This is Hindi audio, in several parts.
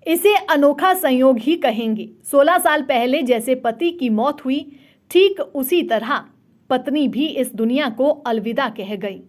इसे अनोखा संयोग ही कहेंगे। 16 साल पहले जैसे पति की मौत हुई, ठीक उसी तरह पत्नी भी इस दुनिया को अलविदा कह गई।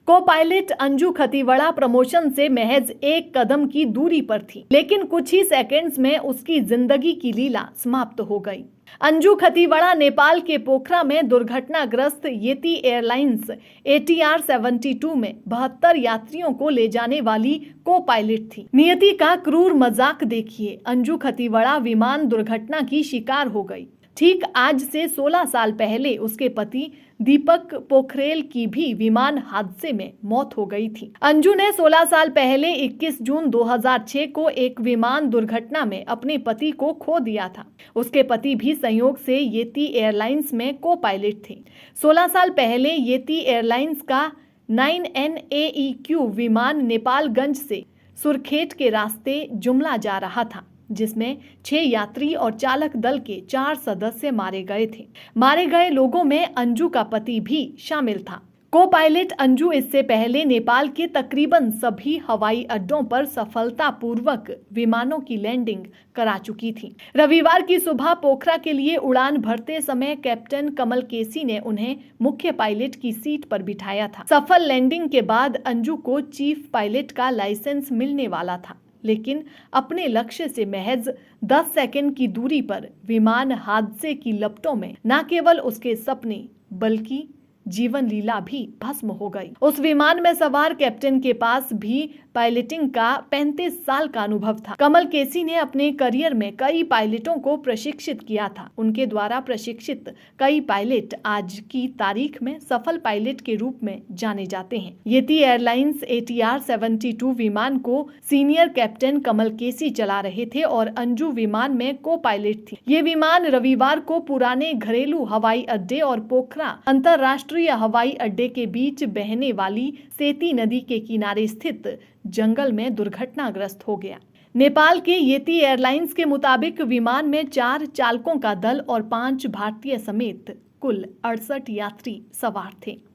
को पायलट अंजू खतीवड़ा प्रमोशन से महज एक कदम की दूरी पर थी, लेकिन कुछ ही सेकंड्स में उसकी जिंदगी की लीला समाप्त हो गई। अंजू खतीवड़ा नेपाल के पोखरा में दुर्घटनाग्रस्त येती एयरलाइंस ATR 72 में 72 यात्रियों को ले जाने वाली को पायलट थी। नियति का क्रूर मजाक देखिए, अंजू खतीवड़ा विमान दुर्घटना की शिकार हो गई। ठीक आज से 16 साल पहले उसके पति दीपक पोखरेल की भी विमान हादसे में मौत हो गई थी। अंजू ने 16 साल पहले 21 जून 2006 को एक विमान दुर्घटना में अपने पति को खो दिया था। उसके पति भी संयोग से येती एयरलाइंस में को पायलट थे। 16 साल पहले येती एयरलाइंस का 9NAEQ विमान नेपालगंज से सुरखेत के रास्ते जुमला जा रहा था, जिसमें 6 यात्री और चालक दल के 4 सदस्य मारे गए थे। मारे गए लोगों में अंजू का पति भी शामिल था। को पायलट अंजू इससे पहले नेपाल के तकरीबन सभी हवाई अड्डों पर सफलतापूर्वक विमानों की लैंडिंग करा चुकी थी। रविवार की सुबह पोखरा के लिए उड़ान भरते समय कैप्टन कमल केसी ने उन्हें मुख्य पायलट की सीट पर बिठाया था। सफल लैंडिंग के बाद अंजू को चीफ पायलट का लाइसेंस मिलने वाला था, लेकिन अपने लक्ष्य से महज 10 सेकंड की दूरी पर विमान हादसे की लपटों में न केवल उसके सपने बल्कि जीवन लीला भी भस्म हो गई। उस विमान में सवार कैप्टन के पास भी पायलटिंग का 35 साल का अनुभव था। कमल केसी ने अपने करियर में कई पायलटों को प्रशिक्षित किया था। उनके द्वारा प्रशिक्षित कई पायलट आज की तारीख में सफल पायलट के रूप में जाने जाते हैं। येती एयरलाइंस ATR 72 विमान को सीनियर कैप्टन कमल केसी चला रहे थे और अंजू विमान में को पायलट थी। ये विमान रविवार को पुराने घरेलू हवाई अड्डे और पोखरा अंतरराष्ट्रीय हवाई अड्डे के बीच बहने वाली सेती नदी के किनारे स्थित जंगल में दुर्घटनाग्रस्त हो गया। नेपाल के येती एयरलाइंस के मुताबिक विमान में 4 चालकों का दल और 5 भारतीय समेत कुल 68 यात्री सवार थे।